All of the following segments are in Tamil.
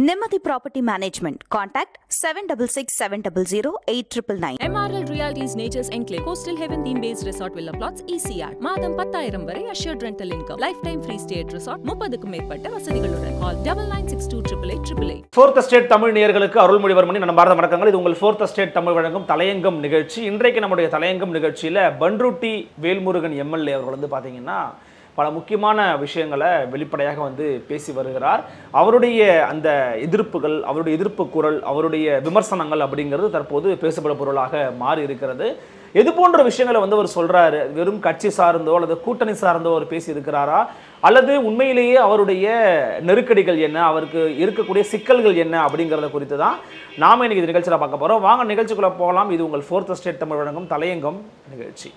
Nemathi Property Management. Contact 7667008999. MRL Realty's Nature's Enclave, Coastal Heaven theme-based resort villa plots, ECR. மாதம் 10,000 வரை assured rental income. Lifetime free stay at resort. 30க்கும் மேற்பட்ட வசதிகளுடன். Call 9962888888. Fourth Estate தமிழ் நேயர்களுக்கு அருள்மொழிவர்மனின் நண்பார்ந்த வணக்கங்கள். இது உங்கள் Fourth Estate தமிழ் வழங்கும் தலையங்கம் நிகழ்ச்சி. இன்றைக்கு நம்முடைய தலையங்கம் நிகழ்ச்சியில பண்ருட்டி வேல்முருகன் எம்எல்ஏ அவர்கள் வந்து பாத்தீங்கன்னா பல முக்கியமான விஷயங்களை வெளிப்படையாக வந்து பேசி வருகிறார். அவருடைய அந்த எதிர்ப்புகள், அவருடைய எதிர்ப்பு குரல், அவருடைய விமர்சனங்கள் அப்படிங்கிறது தற்போது பேசப்படும் பொருளாக மாறி இருக்கிறது. எது போன்ற விஷயங்களை வந்து அவர் சொல்றாரு? வெறும் கட்சி சார்ந்தோ அல்லது கூட்டணி சார்ந்தோ அவர் பேசி இருக்கிறாரா, அல்லது உண்மையிலேயே அவருடைய நெருக்கடிகள் என்ன, அவருக்கு இருக்கக்கூடிய சிக்கல்கள் என்ன அப்படிங்கிறத குறித்து தான் நாம இன்னைக்கு இந்த நிகழ்ச்சியில் பார்க்க போறோம். வாங்க நிகழ்ச்சிக்குள்ள போகலாம். இது உங்கள் Fourth Estate தமிழ் வழங்கும் தலையங்கம் நிகழ்ச்சி.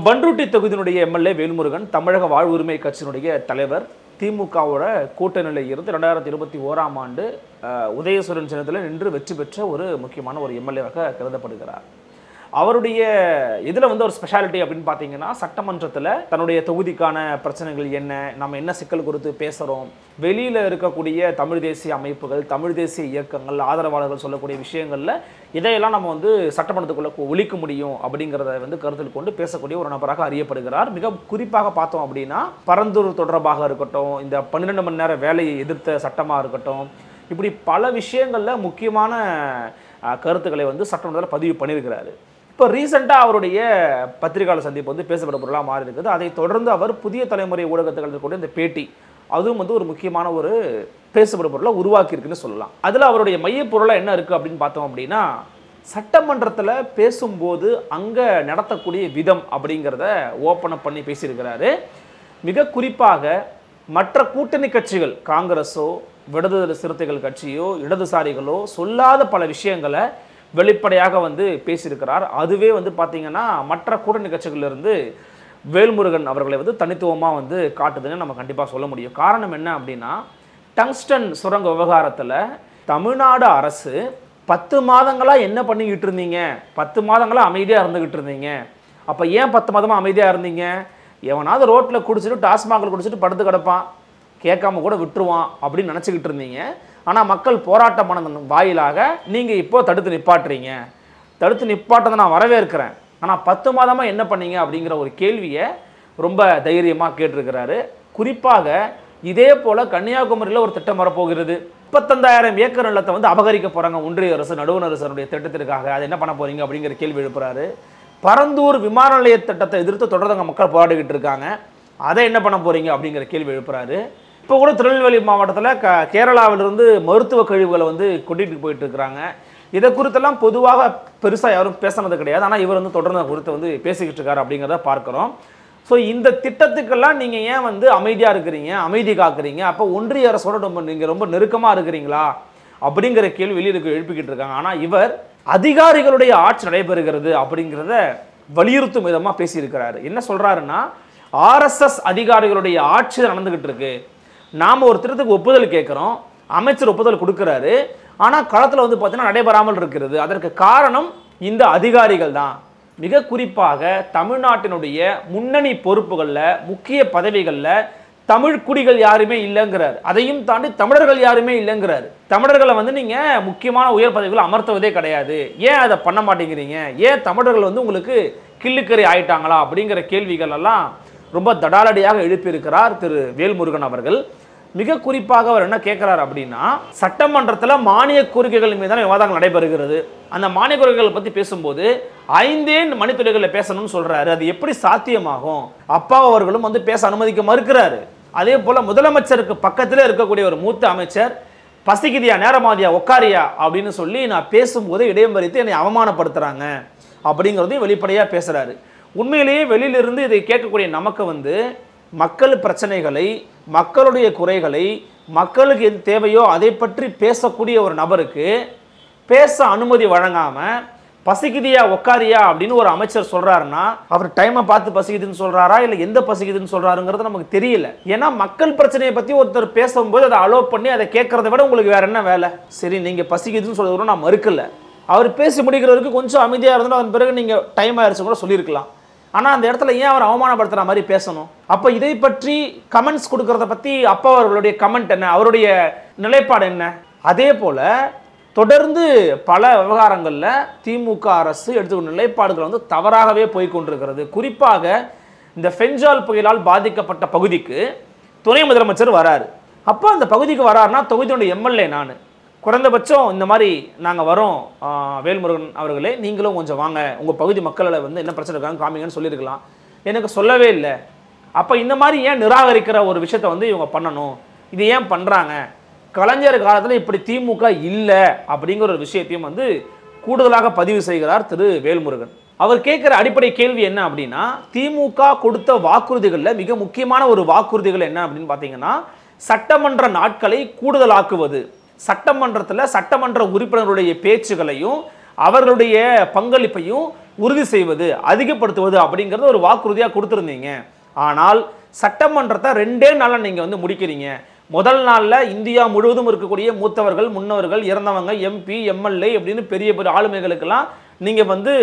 பண்ருட்டி தொகுதியினுடைய எம்எல்ஏ வேல்முருகன் தமிழக வாழ்வுரிமை கட்சியினுடைய தலைவர். திமுகவோட கூட்டணியில் இருந்து 2021ஆம் ஆண்டு உதயசூரன் சின்னத்தில் நின்று வெற்றி பெற்ற ஒரு முக்கியமான ஒரு எம்எல்ஏவாக கருதப்படுகிறார். அவருடைய இதில் வந்து ஒரு ஸ்பெஷாலிட்டி அப்படின்னு பார்த்தீங்கன்னா, சட்டமன்றத்தில் தன்னுடைய தொகுதிக்கான பிரச்சனைகள் என்ன, நம்ம என்ன சிக்கல் குறித்து பேசுகிறோம், வெளியில் இருக்கக்கூடிய தமிழ் தேசிய அமைப்புகள், தமிழ் தேசிய இயக்கங்கள், ஆதரவாளர்கள் சொல்லக்கூடிய விஷயங்களில் இதையெல்லாம் நம்ம வந்து சட்டமன்றத்துக்குள்ளே ஒழிக்க முடியும் அப்படிங்கிறத வந்து கருத்தில் கொண்டு பேசக்கூடிய ஒரு நபராக அறியப்படுகிறார். மிக குறிப்பாக பார்த்தோம் அப்படின்னா, பரந்தூர் தொடர்பாக இருக்கட்டும், இந்த 12 மணி நேர வேலையை எதிர்த்த சட்டமாக இருக்கட்டும், இப்படி பல விஷயங்களில் முக்கியமான கருத்துக்களை வந்து சட்டமன்றத்தில் பதிவு பண்ணியிருக்கிறாரு. இப்போ ரீசெண்டாக அவருடைய பத்திரிகையாளர் சந்திப்பு வந்து பேசப்பட்ட பொருளாக மாறி இருக்குது. அதை தொடர்ந்து அவர் புதிய தலைமுறை ஊடகத்துக்கு கூட இந்த பேட்டி, அதுவும் வந்து ஒரு முக்கியமான ஒரு பேசப்பட்ட பொருளை உருவாக்கியிருக்குன்னு சொல்லலாம். அதில் அவருடைய மைய பொருளாக என்ன இருக்குது அப்படின்னு பார்த்தோம் அப்படின்னா, சட்டமன்றத்தில் பேசும்போது அங்கே நடத்தக்கூடிய விதம் அப்படிங்கிறத ஓப்பன் பண்ணி பேசியிருக்கிறாரு. மிக குறிப்பாக மற்ற கூட்டணி கட்சிகள், காங்கிரஸோ விடுதலை சிறுத்தைகள் கட்சியோ இடதுசாரிகளோ சொல்லாத பல விஷயங்களை வெளிப்படையாக வந்து பேசியிருக்கிறார். அதுவே வந்து பார்த்தீங்கன்னா மற்ற கூட்டணி கட்சிகளிலிருந்து வேல்முருகன் அவர்களை வந்து தனித்துவமாக வந்து காட்டுதுன்னு நம்ம கண்டிப்பாக சொல்ல முடியும். காரணம் என்ன அப்படின்னா, டங்ஸ்டன் சுரங்க விவகாரத்தில் தமிழ்நாடு அரசு 10 மாதங்களாக என்ன பண்ணிக்கிட்டு இருந்தீங்க? 10 மாதங்களாக அமைதியாக இருந்துக்கிட்டு இருந்தீங்க. அப்போ ஏன் 10 மாதமாக அமைதியாக இருந்தீங்க? எவனாவது ரோட்டில் குடிச்சிட்டு டாஸ்மாகில் குடிச்சிட்டு படுத்து கிடப்பான், கேட்காம கூட விட்டுருவான் அப்படின்னு நினச்சிக்கிட்டு இருந்தீங்க. ஆனால் மக்கள் போராட்டம் பண்ண வாயிலாக நீங்கள் இப்போ தடுத்து நிப்பாட்டுறீங்க. தடுத்து நிப்பாட்டதை நான் வரவேற்கிறேன். ஆனால் 10 மாதமாக என்ன பண்ணீங்க அப்படிங்கிற ஒரு கேள்வியை ரொம்ப தைரியமாக கேட்டிருக்கிறாரு. குறிப்பாக இதே போல் கன்னியாகுமரியில் ஒரு திட்டம் வரப்போகிறது. 35,000 ஏக்கர் நிலத்தை வந்து அபகரிக்க போகிறாங்க ஒன்றிய அரசு, நடுவண் அரசனுடைய திட்டத்திற்காக. அது என்ன பண்ண போகிறீங்க அப்படிங்கிற கேள்வி எழுப்புறாரு. பரந்தூர் விமான நிலைய திட்டத்தை எதிர்த்து தொடர்ந்து மக்கள் போராடிக்கிட்டு இருக்காங்க. அதை என்ன பண்ண போகிறீங்க அப்படிங்கிற கேள்வி எழுப்புறாரு. இப்போ கூட திருநெல்வேலி மாவட்டத்தில் கேரளாவிலிருந்து மருத்துவ கழிவுகளை வந்து கொட்டிட்டு போயிட்டு இருக்கிறாங்க. இதை குறித்தெல்லாம் பொதுவாக பெருசாக யாரும் பேசினது கிடையாது. ஆனால் இவர் வந்து தொடர்ந்து குறித்து வந்து பேசிக்கிட்டு இருக்காரு அப்படிங்கிறத பார்க்குறோம். ஸோ இந்த திட்டத்துக்கெல்லாம் நீங்கள் ஏன் வந்து அமைதியாக இருக்கிறீங்க, அமைதி காக்குறீங்க? அப்போ ஒன்றிய அரசோட நீங்கள் ரொம்ப நெருக்கமாக இருக்கிறீங்களா அப்படிங்கிற கேள்வி வெளியிற்கு எழுப்பிக்கிட்டு இருக்காங்க. ஆனால் இவர் அதிகாரிகளுடைய ஆட்சி நடைபெறுகிறது அப்படிங்கிறத வலியுறுத்தும் விதமாக பேசியிருக்கிறாரு. என்ன சொல்கிறாருன்னா, ஆர்எஸ்எஸ் அதிகாரிகளுடைய ஆட்சி நடந்துக்கிட்டு இருக்கு. நாம் ஒரு திட்டத்துக்கு ஒப்புதல் கேட்குறோம், அமைச்சர் ஒப்புதல் கொடுக்குறாரு, ஆனால் களத்தில் வந்து பார்த்தீங்கன்னா நடைபெறாமல் இருக்கிறது. அதற்கு காரணம் இந்த அதிகாரிகள் தான். மிக குறிப்பாக தமிழ்நாட்டினுடைய முன்னணி பொறுப்புகளில், முக்கிய பதவிகளில் தமிழ் குடிகள் யாருமே இல்லைங்கிறார். அதையும் தாண்டி தமிழர்கள் யாருமே இல்லைங்கிறார். தமிழர்களை வந்து நீங்கள் முக்கியமான உயர் பதவிகளை அமர்த்துவதே கிடையாது. ஏன் அதை பண்ண மாட்டேங்கிறீங்க? ஏன் தமிழர்கள் வந்து உங்களுக்கு கிள்ளுக்கறி ஆயிட்டாங்களா அப்படிங்கிற கேள்விகள் எல்லாம் ரொம்ப தடாலடியாக எழுப்பியிருக்கிறார் திரு வேல்முருகன் அவர்கள். மிக குறிப்பாக அவர் என்ன கேட்கிறார் அப்படின்னா, சட்டமன்றத்தில் மானிய கோரிக்கைகள் மீதான விவாதங்கள் நடைபெறுகிறது. அந்த மானிய கோரிக்கைகள் பற்றி பேசும்போது 5 மணித்துறைகளில் பேசணும்னு சொல்றாரு. அது எப்படி சாத்தியமாகும்? அப்பா அவர்களும் வந்து பேச அனுமதிக்க மறுக்கிறாரு. அதே போல முதலமைச்சருக்கு பக்கத்திலே இருக்கக்கூடிய ஒரு மூத்த அமைச்சர், பசிக்குதியா, நேரமாதியா, உக்காரியா அப்படின்னு சொல்லி நான் பேசும்போது இடையம் வரித்து என்னை அவமானப்படுத்துறாங்க அப்படிங்கிறதையும் வெளிப்படையாக பேசுறாரு. உண்மையிலேயே வெளியிலிருந்து இதை கேட்கக்கூடிய நமக்கு வந்து மக்கள் பிரச்சனைகளை, மக்களுடைய குறைகளை, மக்களுக்கு எது தேவையோ அதை பற்றி பேசக்கூடிய ஒரு நபருக்கு பேச அனுமதி வழங்காமல் பசிக்குதியா உக்காரியா அப்படின்னு ஒரு அமைச்சர் சொல்றாருன்னா, அவர் டைமை பார்த்து பசிக்குதுன்னு சொல்றாரா இல்லை எந்த பசிக்குதுன்னு சொல்றாருங்கிறது நமக்கு தெரியல. ஏன்னா மக்கள் பிரச்சனையை பற்றி ஒருத்தர் பேசும்போது அதை அலோவ் பண்ணி அதை கேட்கறத விட உங்களுக்கு வேற என்ன வேலை? சரி, நீங்க பசிக்குதுன்னு சொல்றது நான் மறுக்கல, அவர் பேசி முடிக்கிறதுக்கு கொஞ்சம் அமைதியாக இருந்தாலும் அதன் பிறகு நீங்கள் டைம் ஆயிடுச்சு கூட சொல்லியிருக்கலாம். ஆனால் அந்த இடத்துல ஏன் அவர் அவமானப்படுத்துகிற மாதிரி பேசணும்? அப்போ இதை பற்றி கமெண்ட்ஸ் கொடுக்கறத பற்றி அப்பா அவர்களுடைய கமெண்ட் என்ன, அவருடைய நிலைப்பாடு என்ன? அதே போல் தொடர்ந்து பல விவகாரங்களில் திமுக அரசு எடுத்துக்கொண்ட நிலைப்பாடுகள் வந்து தவறாகவே போய்கொண்டிருக்கிறது. குறிப்பாக இந்த ஃபெஞ்சால் புயலால் பாதிக்கப்பட்ட பகுதிக்கு துணை முதலமைச்சர் வராரு. அப்போ அந்த பகுதிக்கு வராருன்னா தொகுதியோட எம்எல்ஏ நான், குறைந்தபட்சம் இந்த மாதிரி நாங்கள் வரோம் வேல்முருகன் அவர்களே, நீங்களும் கொஞ்சம் வாங்க, உங்கள் பகுதி மக்களை வந்து என்ன பிரச்சனை இருக்காங்க காமிங்கன்னு சொல்லியிருக்கலாம். எனக்கு சொல்லவே இல்லை. அப்போ இந்த மாதிரி ஏன் நிராகரிக்கிற ஒரு விஷயத்தை வந்து இவங்க பண்ணணும்? இது ஏன் பண்ணுறாங்க? கலைஞர் காலத்தில் இப்படி திமுக இல்லை அப்படிங்கிற ஒரு விஷயத்தையும் வந்து கூடுதலாக பதிவு செய்கிறார் திரு வேல்முருகன். அவர் கேட்குற அடிப்படை கேள்வி என்ன அப்படின்னா, திமுக கொடுத்த வாக்குறுதிகளில் மிக முக்கியமான ஒரு வாக்குறுதிகள் என்ன அப்படின்னு பார்த்தீங்கன்னா, சட்டமன்ற நாட்களை கூடுதலாக்குவது, சட்டமன்றத்தில் சட்டமன்ற உறுப்பினர்களுடைய பேச்சுகளையும் அவர்களுடைய பங்களிப்பையும் உறுதி செய்வது, அதிகப்படுத்துவது அப்படிங்கிறது ஒரு வாக்குறுதியாக கொடுத்துருந்தீங்க. ஆனால் சட்டமன்றத்தை 2 நாளில் நீங்கள் வந்து முடிக்கிறீங்க. முதல் நாளில் இந்தியா முழுவதும் இருக்கக்கூடிய மூத்தவர்கள், முன்னவர்கள், இறந்தவங்க, எம்பி, எம்எல்ஏ அப்படின்னு பெரிய பெரிய ஆளுமைகளுக்கெல்லாம் நீங்கள் வந்து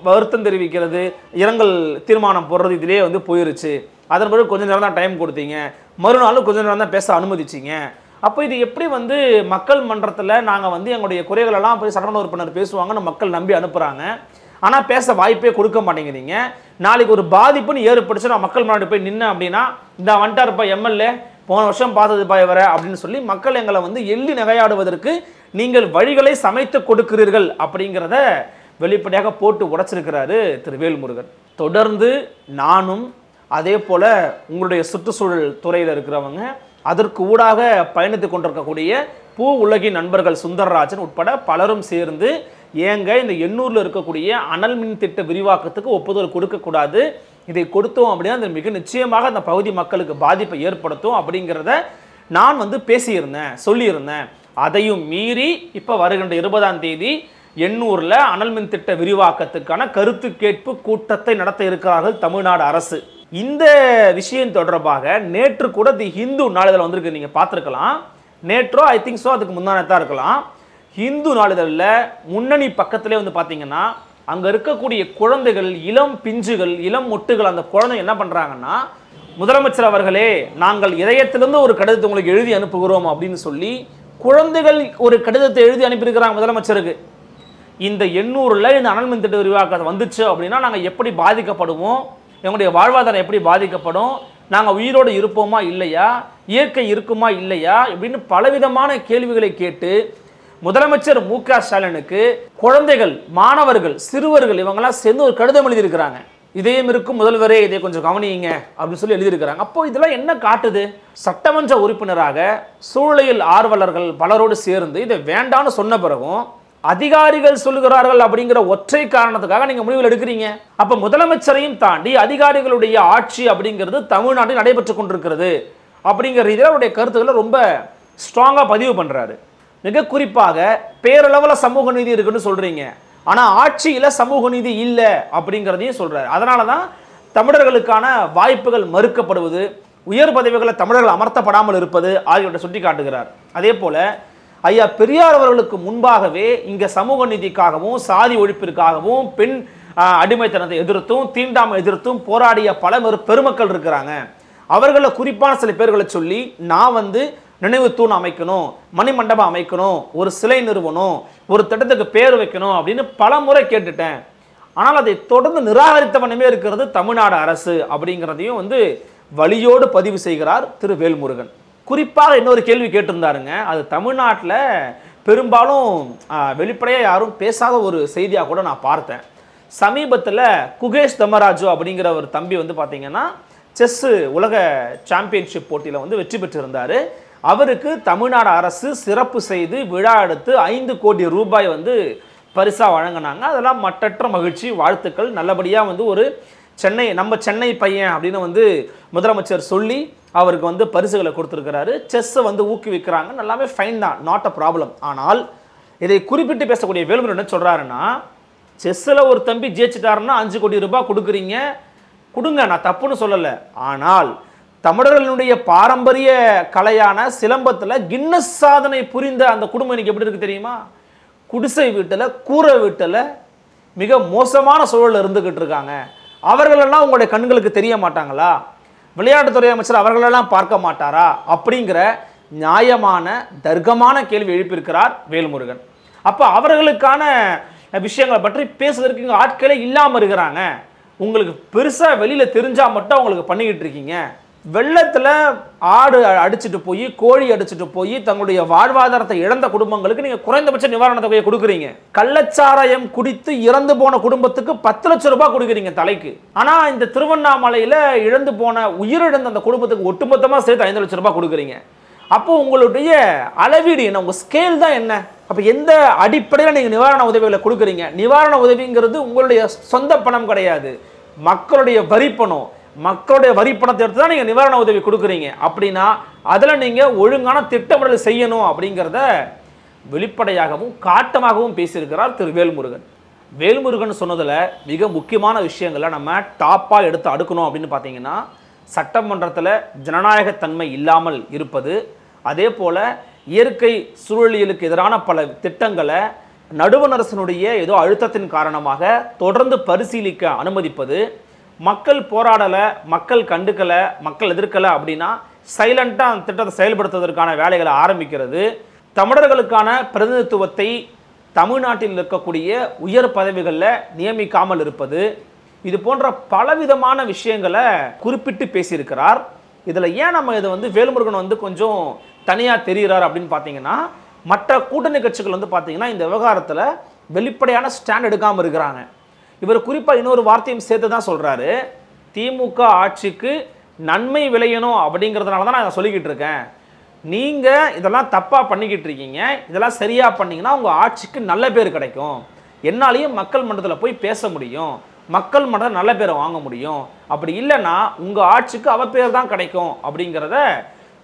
வருத்தம் தெரிவிக்கிறது, இரங்கல் தீர்மானம் போடுறது இதிலே வந்து போயிருச்சு. அதன் பிறகு கொஞ்சம் நேரம் தான் டைம் கொடுத்தீங்க, மறுநாளும் கொஞ்சம் நேரம் தான் பேச அனுமதிச்சிங்க. அப்போ இது எப்படி வந்து மக்கள் மன்றத்தில் நாங்கள் வந்து எங்களுடைய குறைகளெல்லாம் போய் சட்டமன்ற உறுப்பினர் பேசுவாங்கன்னு மக்கள் நம்பி அனுப்புகிறாங்க, ஆனால் பேச வாய்ப்பே கொடுக்க மாட்டேங்கிறீங்க. நாளைக்கு ஒரு பாதிப்புன்னு ஏற்படுச்சு, நான் மக்கள் முன்னாடி போய் நின்னேன் அப்படின்னா, இந்த வந்துட்டாருப்பா எம்எல்ஏ, போன வருஷம் பார்த்தது வர அப்படின்னு சொல்லி மக்கள் எங்களை வந்து எள்ளி நகையாடுவதற்கு நீங்கள் வழிகளை சமைத்து கொடுக்கிறீர்கள் அப்படிங்கிறத வெளிப்படையாக போட்டு உடைச்சிருக்கிறாரு திரு வேல்முருகன். தொடர்ந்து நானும் அதே போல உங்களுடைய சுற்றுச்சூழல் துறையில் இருக்கிறவங்க, அதற்கு ஊடாக பயணித்து கொண்டிருக்கக்கூடிய பூ உலகின் நண்பர்கள் சுந்தரராஜன் உட்பட பலரும் சேர்ந்து ஏங்க இந்த எண்ணூரில் இருக்கக்கூடிய அனல் மின் திட்ட விரிவாக்கத்துக்கு ஒப்புதல் கொடுக்கக்கூடாது, இதை கொடுத்தோம் அப்படின்னா அது மிக நிச்சயமாக அந்த பகுதி மக்களுக்கு பாதிப்பை ஏற்படுத்தும் அப்படிங்கிறத நான் வந்து பேசியிருந்தேன், சொல்லியிருந்தேன். அதையும் மீறி இப்போ வருகின்ற 20ஆம் தேதி எண்ணூரில் அனல் மின் திட்ட விரிவாக்கத்துக்கான கருத்து கேட்பு கூட்டத்தை நடத்த இருக்கிறார்கள் தமிழ்நாடு அரசு. இந்த விஷயம் தொடர்பாக நேற்று கூட தி ஹிந்து நாளிதழ் வந்திருக்கு, நீங்கள் பார்த்துருக்கலாம். நேற்றோ ஐ திங்க் ஸோ, அதுக்கு முன்னாடி இருக்கலாம். ஹிந்து நாளிதழில் முன்னணி பக்கத்திலே வந்து பார்த்தீங்கன்னா, அங்கே இருக்கக்கூடிய குழந்தைகள், இளம் பிஞ்சுகள், இளம் மொட்டுகள், அந்த குழந்தைங்க என்ன பண்ணுறாங்கன்னா, முதலமைச்சர் அவர்களே நாங்கள் இதயத்திலிருந்து ஒரு கடிதத்தை உங்களுக்கு எழுதி அனுப்புகிறோம் அப்படின்னு சொல்லி குழந்தைகள் ஒரு கடிதத்தை எழுதி அனுப்பியிருக்கிறாங்க முதலமைச்சருக்கு. இந்த எண்ணூரில் இந்த அனல் மின் திட்ட விரிவாக்கம் வந்துச்சு அப்படின்னா நாங்கள் எப்படி பாதிக்கப்படுவோம், எங்களுடைய வாழ்வாதாரம் எப்படி பாதிக்கப்படும், நாங்கள் உயிரோடு இருப்போமா இல்லையா, இயற்கை இருக்குமா இல்லையா இப்படின்னு பலவிதமான கேள்விகளை கேட்டு முதலமைச்சர் மு.க. ஸ்டாலினுக்கு குழந்தைகள், மாணவர்கள், சிறுவர்கள் இவங்கெல்லாம் சேர்ந்து ஒரு கடிதம் எழுதியிருக்கிறாங்க. இதயம் இருக்கும் முதல்வரே இதை கொஞ்சம் கவனியுங்க அப்படின்னு சொல்லி எழுதியிருக்கிறாங்க. அப்போ இதெல்லாம் என்ன காட்டுது? சட்டமன்ற உறுப்பினராக சூழலியல் ஆர்வலர்கள் பலரோடு சேர்ந்து இதை வேண்டான்னு சொன்ன பிறகும் அதிகாரிகள் சொல்லுகிறார்கள் அப்படிங்கிற ஒற்றை காரணத்துக்காக நீங்க முடிவுகள் எடுக்கிறீங்க. அப்ப முதலமைச்சரையும் தாண்டி அதிகாரிகளுடைய ஆட்சி அப்படிங்கிறது தமிழ்நாட்டில் நடைபெற்றுக் கொண்டிருக்கிறது அப்படிங்கிற ரீதியில் அவருடைய கருத்துக்களை ரொம்ப ஸ்ட்ராங்கா பதிவு பண்றாரு. மிக குறிப்பாக பேரளவில் சமூக நீதி இருக்குன்னு சொல்றீங்க, ஆனா ஆட்சியில சமூக நீதி இல்லை அப்படிங்கிறதையும் சொல்றாரு. அதனால தான் தமிழர்களுக்கான வாய்ப்புகள் மறுக்கப்படுவது, உயர் பதவிகளை தமிழர்கள் அமர்த்தப்படாமல் இருப்பது ஆகியவற்றை சுட்டி காட்டுகிறார். அதே போல ஐயா பெரியார் அவர்களுக்கு முன்பாகவே இங்க சமூக நீதிக்காகவும் சாதி ஒழிப்பிற்காகவும் பெண் அடிமைத்தனத்தை எதிர்த்தும் தீண்டாமை எதிர்த்தும் போராடிய பல பெருமக்கள் இருக்கிறாங்க. அவர்களை குறிப்பான சில பேர்களை சொல்லி நான் வந்து நினைவு தூண் அமைக்கணும், மணிமண்டபம் அமைக்கணும், ஒரு சிலை நிறுவனம், ஒரு திட்டத்துக்கு பேர் வைக்கணும் அப்படின்னு பல முறை கேட்டுட்டேன். ஆனால் அதை தொடர்ந்து நிராகரித்தவனமே இருக்கிறது தமிழ்நாடு அரசு அப்படிங்கிறதையும் வந்து வலியோடு பதிவு செய்கிறார் திரு வேல்முருகன். குறிப்பாக இன்னொரு கேள்வி கேட்டிருந்தாருங்க, அது தமிழ்நாட்டில் பெரும்பாலும் வெளிப்படையாக யாரும் பேசாத ஒரு செய்தியாக கூட நான் பார்த்தேன். சமீபத்தில் குகேஷ் தமராஜு அப்படிங்கிற ஒரு தம்பி வந்து பார்த்தீங்கன்னா செஸ்ஸு உலக சாம்பியன்ஷிப் போட்டியில் வந்து வெற்றி பெற்றிருந்தார். அவருக்கு தமிழ்நாடு அரசு சிறப்பு செய்து விழா எடுத்து 5 கோடி ரூபாய் வந்து பரிசாக வழங்கினாங்க. அதெல்லாம் மற்றற்ற மகிழ்ச்சி, வாழ்த்துக்கள். நல்லபடியாக வந்து ஒரு நம்ம சென்னை பையன் அப்படின்னு வந்து முதலமைச்சர் சொல்லி அவருக்கு வந்து பரிசுகளை கொடுத்துருக்கிறாரு. செஸ்ஸை வந்து ஊக்குவிக்கிறாங்க, நல்லாவே ஃபைன் தான், நாட் அ ப்ராப்ளம். ஆனால் இதை குறிப்பிட்டு பேசக்கூடிய வேலுமணி என்ன சொல்கிறாருன்னா, செஸ்ஸில் ஒரு தம்பி ஜெயிச்சிட்டாருன்னா 5 கோடி ரூபாய் கொடுக்குறீங்க, கொடுங்க, நான் தப்புன்னு சொல்லலை. ஆனால் தமிழர்களுடைய பாரம்பரிய கலையான சிலம்பத்தில் கின்னஸ் சாதனை புரிந்த அந்த குடும்பம் இன்னைக்கு எப்படி இருக்கு தெரியுமா? குடிசை வீட்டில் கூரை வீட்டில் மிக மோசமான சூழலில் இருந்துக்கிட்டு இருக்காங்க. அவர்களெல்லாம் உங்களுடைய கண்களுக்கு தெரிய மாட்டாங்களா? விளையாட்டுத்துறை அமைச்சர் அவர்களெல்லாம் பார்க்க மாட்டாரா? அப்படிங்கிற நியாயமான தர்க்கமான கேள்வி எழுப்பியிருக்கிறார் வேல்முருகன். அப்போ அவர்களுக்கான விஷயங்களை பற்றி பேசுவதற்கு இங்கே ஆட்களே இல்லாமல் இருக்கிறாங்க. உங்களுக்கு பெருசாக வெளியில் தெரிஞ்சால் மட்டும் அவங்களுக்கு பண்ணிக்கிட்டு இருக்கீங்க. வெள்ளத்தில் ஆடு அடிச்சுட்டு போய் கோழி அடிச்சுட்டு போய் தங்களுடைய வாழ்வாதாரத்தை இழந்த குடும்பங்களுக்கு நீங்கள் குறைந்தபட்ச நிவாரண தொகையை கொடுக்குறீங்க. கள்ளச்சாராயம் குடித்து இறந்து போன குடும்பத்துக்கு 10 லட்சம் ரூபாய் கொடுக்குறீங்க தலைக்கு. ஆனால் இந்த திருவண்ணாமலையில் இழந்து போன உயிரிழந்த அந்த குடும்பத்துக்கு ஒட்டுமொத்தமாக சேர்த்து 5 லட்சம் ரூபாய் கொடுக்குறீங்க. அப்போ உங்களுடைய அளவீடு என்ன? உங்கள் ஸ்கேல் தான் என்ன? அப்போ எந்த அடிப்படையில் நீங்கள் நிவாரண உதவிகளை கொடுக்குறீங்க? நிவாரண உதவிங்கிறது உங்களுடைய சொந்த பணம் கிடையாது, மக்களுடைய வரிப்பணம். மக்களுடைய வரிப்பணத்தை எடுத்து தான் நீங்கள் நிவாரண உதவி கொடுக்குறீங்க. அப்படின்னா அதில் நீங்கள் ஒழுங்கான திட்டமிடல் செய்யணும் அப்படிங்கிறத வெளிப்படையாகவும் காட்டமாகவும் பேசியிருக்கிறார் திரு வேல்முருகன். வேல்முருகன் சொன்னதில் மிக முக்கியமான விஷயங்களை நம்ம டாப்பாக எடுத்து அடுக்கணும் அப்படின்னு பார்த்தீங்கன்னா, சட்டமன்றத்தில் ஜனநாயகத்தன்மை இல்லாமல் இருப்பது, அதே போல் இயற்கை சூழலியலுக்கு எதிரான பல திட்டங்களை நடுவண் அரசினுடைய ஏதோ அழுத்தத்தின் காரணமாக தொடர்ந்து பரிசீலிக்க அனுமதிப்பது, மக்கள் போராடலை, மக்கள் கண்டுக்கலை, மக்கள் எதிர்க்கலை அப்படின்னா சைலண்ட்டாக அந்த திட்டத்தை செயல்படுத்துவதற்கான வேலைகளை ஆரம்பிக்கிறது, தமிழர்களுக்கான பிரதிநிதித்துவத்தை தமிழ்நாட்டில் இருக்கக்கூடிய உயர் பதவிகளில் நியமிக்காமல் இருப்பது, இது போன்ற பலவிதமான விஷயங்களை குறிப்பிட்டு பேசியிருக்கிறார். இதில் ஏன் நம்ம இதை வேல்முருகன் கொஞ்சம் தனியாக தெரிகிறார் அப்படின்னு பார்த்தீங்கன்னா, மற்ற கூட்டணி கட்சிகள் பார்த்தீங்கன்னா இந்த விவகாரத்தில் வெளிப்படையான ஸ்டாண்ட் எடுக்காமல் இருக்கிறாங்க. இவர் குறிப்பாக இன்னொரு வார்த்தையும் சேர்த்து தான் சொல்கிறாரு, திமுக ஆட்சிக்கு நன்மை விளையணும் அப்படிங்கிறதுனால தான் நான் சொல்லிக்கிட்டு இருக்கேன். நீங்கள் இதெல்லாம் தப்பாக பண்ணிக்கிட்டு இருக்கீங்க, இதெல்லாம் சரியாக பண்ணிங்கன்னா உங்கள் ஆட்சிக்கு நல்ல பேர் கிடைக்கும், என்னாலையும் மக்கள் மன்றத்தில் போய் பேச முடியும், மக்கள் மன்றத்தில் நல்ல பேரை வாங்க முடியும், அப்படி இல்லைன்னா உங்கள் ஆட்சிக்கு அவப்பேர் தான் கிடைக்கும் அப்படிங்கிறத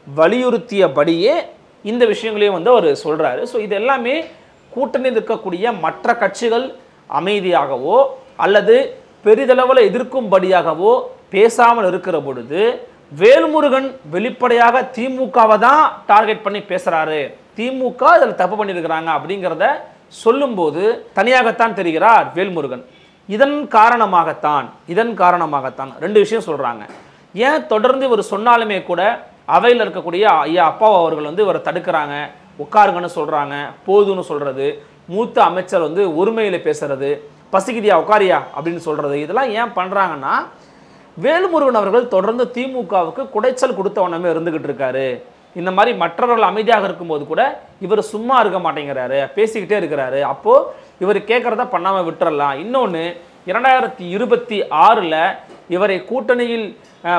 வலியுறுத்தியபடியே இந்த விஷயங்களையும் அவர் சொல்கிறாரு. ஸோ இது எல்லாமே கூட்டணியில் இருக்கக்கூடிய மற்ற கட்சிகள் அமைதியாகவோ அல்லது பெரிதளவில் எதிர்க்கும்படியாகவோ பேசாமல் இருக்கிற பொழுது வேல்முருகன் வெளிப்படையாக திமுகவை தான் டார்கெட் பண்ணி பேசுகிறாரு, திமுக இதில் தப்பு பண்ணியிருக்கிறாங்க அப்படிங்கிறத சொல்லும்போது தனியாகத்தான் தெரிகிறார் வேல்முருகன். இதன் காரணமாகத்தான் 2 விஷயம் சொல்கிறாங்க. ஏன் தொடர்ந்து இவர் சொன்னாலுமே கூட அவையில் இருக்கக்கூடிய ஐயா அப்பா அவர்கள் இவரை தடுக்கிறாங்க, உட்காருங்கன்னு சொல்கிறாங்க, போதுன்னு சொல்கிறது, மூத்த அமைச்சர் ஒருமையில் பேசுறது, பசிக்குதியா உட்காரியா அப்படின்னு சொல்கிறது, இதெல்லாம் ஏன் பண்ணுறாங்கன்னா வேல்முருகன் அவர்கள் தொடர்ந்து திமுகவுக்கு குடைச்சல் கொடுத்தவனமே இருந்துக்கிட்டு இருக்காரு. இந்த மாதிரி மற்றவர்கள் அமைதியாக இருக்கும்போது கூட இவர் சும்மா இருக்க மாட்டேங்கிறாரு, பேசிக்கிட்டே இருக்கிறாரு. அப்போது இவர் கேட்குறத பண்ணாமல் விட்டுறலாம். இன்னொன்று, 2026 இவரை கூட்டணியில்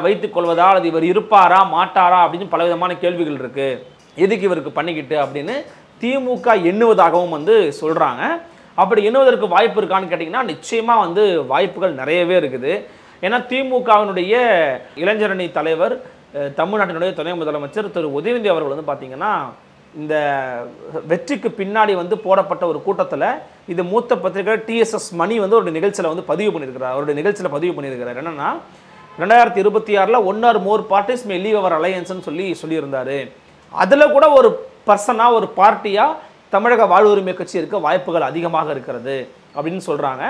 வைத்துக் கொள்வதால் அது இவர் இருப்பாரா மாட்டாரா அப்படின்னு பலவிதமான கேள்விகள் இருக்குது, எதுக்கு இவருக்கு பண்ணிக்கிட்டு அப்படின்னு திமுக எண்ணுவதாகவும் சொல்கிறாங்க. அப்படி எண்ணுவதற்கு வாய்ப்பு இருக்கான்னு கேட்டிங்கன்னா நிச்சயமாக வாய்ப்புகள் நிறையவே இருக்குது. ஏன்னா திமுகவினுடைய இளைஞரணி தலைவர் தமிழ்நாட்டினுடைய துணை முதலமைச்சர் திரு உதயநிதி அவர்கள் பார்த்தீங்கன்னா இந்த வெற்றிக்கு பின்னாடி போடப்பட்ட ஒரு கூட்டத்தில் இது மூத்த பத்திரிகை டிஎஸ்எஸ் மணி ஒரு நிகழ்ச்சியில் பதிவு பண்ணியிருக்கிறார். அவருடைய நிகழ்ச்சியில் பதிவு பண்ணியிருக்கிறார் என்னென்னா, 2026 1 or more parties may leave our alliance சொல்லியிருந்தார். அதில் கூட ஒரு பர்சனாக ஒரு பார்ட்டியாக தமிழக வாழ்வுரிமை கட்சி இருக்க வாய்ப்புகள் அதிகமாக இருக்கிறது அப்படின்னு சொல்கிறாங்க.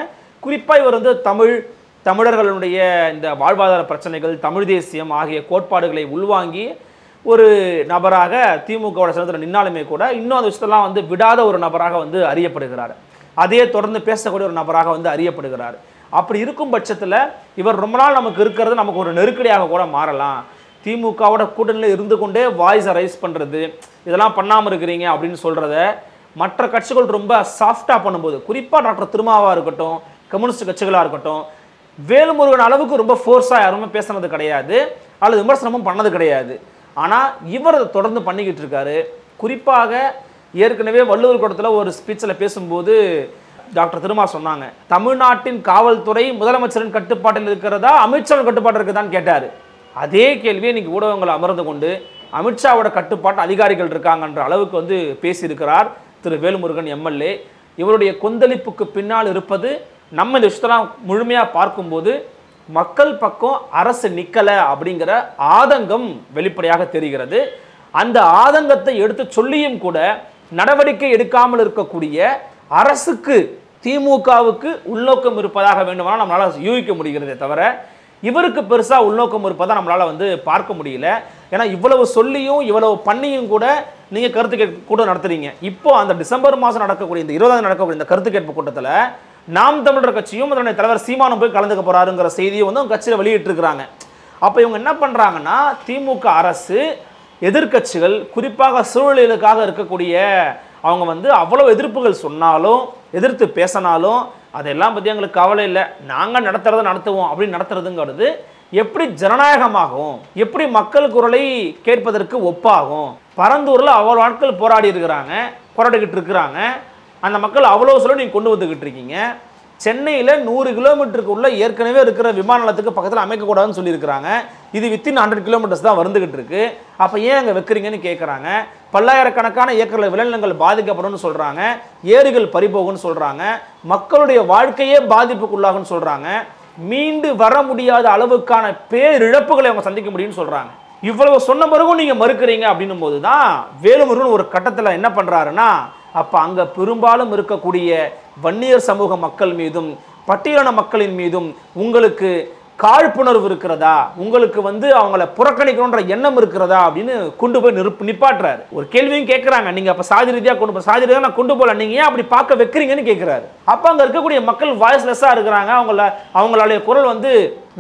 குறிப்பாக இவர் தமிழர்களுடைய இந்த வாழ்வாதார பிரச்சனைகள், தமிழ் தேசியம் ஆகிய கோட்பாடுகளை உள்வாங்கி ஒரு நபராக திமுகவோட சிலத்தில் நின்னாலுமே கூட இன்னும் அந்த விஷயத்தெல்லாம் விடாத ஒரு நபராக அறியப்படுகிறார். அதே தொடர்ந்து பேசக்கூடிய ஒரு நபராக அறியப்படுகிறார். அப்படி இருக்கும் பட்சத்தில் இவர் ரொம்ப நாள் நமக்கு இருக்கிறது நமக்கு ஒரு நெருக்கடியாக கூட மாறலாம். திமுகவோட கூட்டணியில் இருந்து கொண்டே வாய்ஸை ரைஸ் பண்ணுறது, இதெல்லாம் பண்ணாமல் இருக்கிறீங்க அப்படின்னு சொல்கிறத மற்ற கட்சிகள் ரொம்ப சாஃப்டாக பண்ணும்போது, குறிப்பாக டாக்டர் திருமாவா இருக்கட்டும், கம்யூனிஸ்ட் கட்சிகளாக இருக்கட்டும், வேல்முருகன் அளவுக்கு ரொம்ப ஃபோர்ஸாக யாருமே பேசுனது கிடையாது அல்லது விமர்சனமும் பண்ணது கிடையாது. ஆனால் இவர் அதை தொடர்ந்து பண்ணிக்கிட்டு இருக்காரு. குறிப்பாக ஏற்கனவே வள்ளுவர் கூடத்தில் ஒரு ஸ்பீச்சில் பேசும்போது டாக்டர் திருமா சொன்னாங்க, தமிழ்நாட்டின் காவல்துறை முதலமைச்சரின் கட்டுப்பாட்டில் இருக்கிறதா அமித்ஷாவின் கட்டுப்பாட்டில் இருக்குதான்னு கேட்டார். அதே கேள்வியை இன்னைக்கு ஊடகங்கள் அமர்ந்து கொண்டு அமித்ஷாவோட கட்டுப்பாட்டு அதிகாரிகள் இருக்காங்கன்ற அளவுக்கு பேசியிருக்கிறார் திரு வேல்முருகன் எம்எல்ஏ. இவருடைய கொந்தளிப்புக்கு பின்னால் இருப்பது நம்ம இந்த விஷயத்தெல்லாம் முழுமையாக பார்க்கும்போது மக்கள் பக்கம் அரசு நிற்கலை அப்படிங்கிற ஆதங்கம் வெளிப்படையாக தெரிகிறது. அந்த ஆதங்கத்தை எடுத்து சொல்லியும் கூட நடவடிக்கை எடுக்காமல் இருக்கக்கூடிய அரசுக்கு திமுகவுக்கு உள்நோக்கம் இருப்பதாக வேண்டுமானால் நம்மளால யூகிக்க முடிகிறதே தவிர இவருக்கு பெருசா உள்நோக்கம் இருப்பதா நம்மளால வந்து பார்க்க முடியல. ஏன்னா இவ்வளவு சொல்லியும் இவ்வளவு பண்ணியும் கூட நீங்க கருத்து கேட்பு கூட்டம் நடத்துறீங்க. இப்போ அந்த டிசம்பர் மாதம் நடக்கக்கூடிய இந்த 20ஆம் நடக்கக்கூடிய இந்த கருத்து கேட்பு கூட்டத்தில் நாம் தமிழர் கட்சியும் அதனுடைய தலைவர் சீமானும் போய் கலந்துக்க போறாருங்கிற செய்தியை வந்து அவங்க கட்சியில் வெளியிட்டு இருக்கிறாங்க. அப்போ இவங்க என்ன பண்றாங்கன்னா, திமுக அரசு எதிர்கட்சிகள் குறிப்பாக சூழலுக்காக இருக்கக்கூடிய அவங்க வந்து அவ்வளவு எதிர்ப்புகள் சொன்னாலும் எதிர்த்து பேசினாலும் அதெல்லாம் பற்றி எங்களுக்கு கவலை இல்லை, நாங்கள் நடத்துறதை நடத்துவோம் அப்படின்னு நடத்துறதுங்கிறது எப்படி ஜனநாயகமாகும், எப்படி மக்கள் குரலை கேட்பதற்கு ஒப்பாகும்? பரந்தூரில் அவ்வளோ நாட்கள் போராடி இருக்கிறாங்க, போராடிக்கிட்டு இருக்கிறாங்க. அந்த மக்கள் அவ்வளோ சொல்ல நீங்கள் கொண்டு வந்துக்கிட்டு இருக்கீங்க. சென்னையில் 100 கிலோமீட்டருக்குள்ள ஏற்கனவே இருக்கிற விமான நிலையத்துக்கு பக்கத்தில் அமைக்கக்கூடாதுன்னு சொல்லியிருக்கிறாங்க. இது வித்தின் 100 கிலோமீட்டர்ஸ் தான் வந்துகிட்டு இருக்கு. அப்போ ஏன் அங்கே வைக்கிறீங்கன்னு கேட்குறாங்க. பல்லாயிரக்கணக்கான ஏக்கரில் விளைநிலங்கள் பாதிக்கப்படும் சொல்கிறாங்க, ஏரிகள் பறிபோகும்னு சொல்கிறாங்க, மக்களுடைய வாழ்க்கையே பாதிப்புக்குள்ளாகும்னு சொல்கிறாங்க, மீண்டு வர முடியாத அளவுக்கான பேரிழப்புகளை அவங்க சந்திக்க முடியும்னு சொல்கிறாங்க. இவ்வளவு சொன்ன பிறகும் நீங்கள் மறுக்கிறீங்க அப்படின்னும் போது தான் வேலுமுருகன் ஒரு கட்டத்தில் என்ன பண்ணுறாருன்னா, அப்போ அங்கே பெரும்பாலும் இருக்கக்கூடிய வன்னியர் சமூக மக்கள் மீதும் பட்டியலின மக்களின் மீதும் உங்களுக்கு காழ்ப்புணர்வு இருக்கிறதா, உங்களுக்கு வந்து அவங்கள புறக்கணிக்கணுன்ற எண்ணம் இருக்கிறதா அப்படின்னு கொண்டு போய் நிப்பாட்டுறாரு. ஒரு கேள்வியும் கேட்குறாங்க, நீங்கள் அப்போ சாதி ரீதியாக கொண்டு போய் சாதி ரீதியாக நான் கொண்டு போகல, நீங்கள் ஏன் அப்படி பார்க்க வைக்கிறீங்கன்னு கேட்குறாரு. அப்போ அங்கே இருக்கக்கூடிய மக்கள் வாய்ஸ்லெஸ்ஸாக இருக்கிறாங்க, அவங்களுடைய குரல் வந்து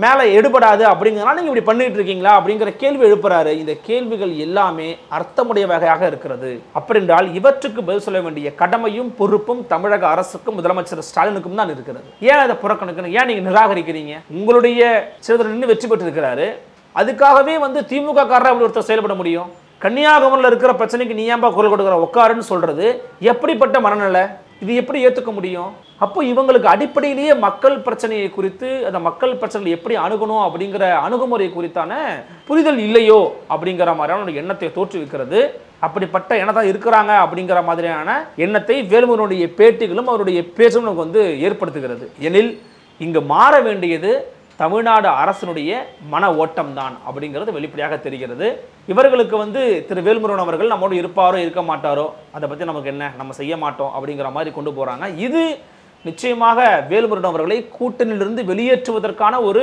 மேலே எடுபடாது அப்படிங்கிறனால நீங்கள் இப்படி பண்ணிட்டு இருக்கீங்களா அப்படிங்கிற கேள்வி எழுப்புறாரு. இந்த கேள்விகள் எல்லாமே அர்த்தமுடைய வகையாக இருக்கிறது. அப்படி என்றால் இவற்றுக்கு பதில் சொல்ல வேண்டிய கடமையும் பொறுப்பும் தமிழக அரசுக்கும் முதலமைச்சர் ஸ்டாலினுக்கும் தான் இருக்கிறது. ஏன் அதை புறக்கணிக்கணும், ஏன் நீங்கள் நிராகரிக்கிறீங்க? உங்களுடைய சிறுவர் நின்று வெற்றி பெற்று இருக்கிறாரு, அதுக்காகவே வந்து திமுக காரராக அப்படி ஒருத்தர் செயல்பட முடியும்? கன்னியாகுமரியில் இருக்கிற பிரச்சனைக்கு நீ ஏன்பா குரல் கொடுக்குற உட்காருன்னு சொல்றது எப்படிப்பட்ட மனநிலை? இது எப்படி ஏற்றுக்க முடியும்? அப்போ இவங்களுக்கு அடிப்படையிலேயே மக்கள் பிரச்சனையை குறித்து அந்த மக்கள் பிரச்சனைகளை எப்படி அணுகணும் அப்படிங்கிற அணுகுமுறை குறித்தான புரிதல் இல்லையோ அப்படிங்கிற மாதிரியான எண்ணத்தை தோற்றுவிக்கிறது. அப்படிப்பட்ட எண்ணத்தான் இருக்கிறாங்க அப்படிங்கிற மாதிரியான எண்ணத்தை வேலுமுருகனுடைய பேட்டிகளும் அவருடைய பேச்சும் நமக்கு வந்து ஏற்படுத்துகிறது. எனில் இங்கு மாற வேண்டியது தமிழ்நாடு அரசினுடைய மன ஓட்டம் தான் அப்படிங்கிறது வெளிப்படையாக தெரிகிறது. இவர்களுக்கு வந்து திரு வேல்முருகன் அவர்கள் நம்மோடு இருப்பாரோ இருக்க மாட்டாரோ அதை பற்றி நமக்கு என்ன, நம்ம செய்ய மாட்டோம் அப்படிங்கிற மாதிரி கொண்டு போகிறாங்க. இது நிச்சயமாக வேல்முருகன் அவர்களை கூட்டணியிலிருந்து வெளியேற்றுவதற்கான ஒரு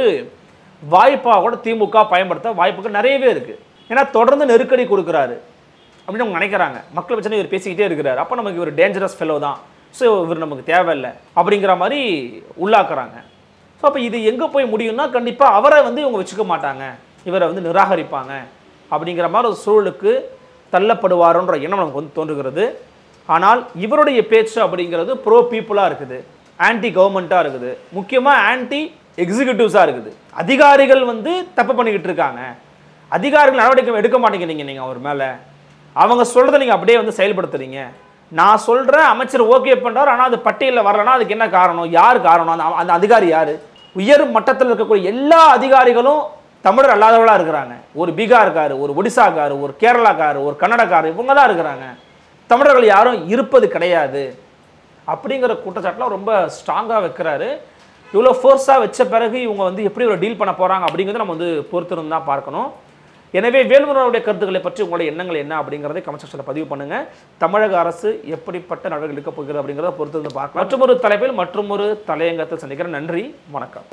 வாய்ப்பாக கூட திமுக பயன்படுத்த வாய்ப்புகள் நிறையவே இருக்குது. ஏன்னா தொடர்ந்து நெருக்கடி கொடுக்குறாரு அப்படின்னு அவங்க நினைக்கிறாங்க. மக்கள் பிரச்சனை இவர் பேசிக்கிட்டே இருக்கிறார், அப்போ நமக்கு இவர் டேஞ்சரஸ் ஃபெலோ தான், ஸோ இவர் நமக்கு தேவையில்லை அப்படிங்கிற மாதிரி உள்ளாக்குறாங்க. ஸோ அப்போ இது எங்கே போய் முடியும்னா கண்டிப்பாக அவரை வந்து இவங்க வச்சுக்க மாட்டாங்க, இவரை வந்து நிராகரிப்பாங்க அப்படிங்கிற மாதிரி ஒரு சூழலுக்கு தள்ளப்படுவாரோன்ற எண்ணம் நமக்கு வந்து தோன்றுகிறது. ஆனால் இவருடைய பேச்சு அப்படிங்கிறது ப்ரோ பீப்புளாக இருக்குது, ஆன்டி கவர்மெண்ட்டாக இருக்குது, முக்கியமாக ஆன்டி எக்ஸிக்யூட்டிவ்ஸாக இருக்குது. அதிகாரிகள் வந்து தப்பு பண்ணிக்கிட்டு இருக்காங்க, அதிகாரிகள் நடவடிக்கை எடுக்க மாட்டேங்கிறீங்க நீங்கள் அவர் மேலே, அவங்க சொல்கிறத நீங்கள் அப்படியே வந்து செயல்படுத்துறீங்க. நான் சொல்கிறேன் அமைச்சர் ஓகே பண்ணுறாரு, ஆனால் அது பட்டியலில் வரலன்னா அதுக்கு என்ன காரணம், யார் காரணம்? அந்த அதிகாரி யார்? உயர் மட்டத்தில் இருக்கக்கூடிய எல்லா அதிகாரிகளும் தமிழர் அல்லாதவர்களாக இருக்கிறாங்க. ஒரு பீகார்காரு, ஒரு ஒடிசாக்காரு, ஒரு கேரளாக்காரு, ஒரு கன்னடக்காரு, இவங்க தான் இருக்கிறாங்க. தமிழர்கள் யாரும் இருப்பது கிடையாது அப்படிங்கிற குற்றச்சாட்டுலாம் ரொம்ப ஸ்ட்ராங்காக வைக்கிறாரு. இவ்வளோ ஃபோர்ஸாக வச்ச பிறகு இவங்க வந்து எப்படி ஒரு டீல் பண்ண போகிறாங்க அப்படிங்கிறத நம்ம வந்து பொறுத்திருந்து தான் பார்க்கணும். எனவே வேல்முருகனுடைய கருத்துக்களை பற்றி உங்களுடைய எண்ணங்கள் என்ன அப்படிங்கிறதை கமெண்ட் செக்ஷனில் பதிவு பண்ணுங்கள். தமிழக அரசு எப்படிப்பட்ட நடவடிக்கை எடுக்க போகிறது அப்படிங்கிறத பொறுத்திருந்து பார்க்கலாம். மற்றொரு தலைப்பில் மற்றொரு தலையங்கத்தில் சந்திக்கிறேன். நன்றி, வணக்கம்.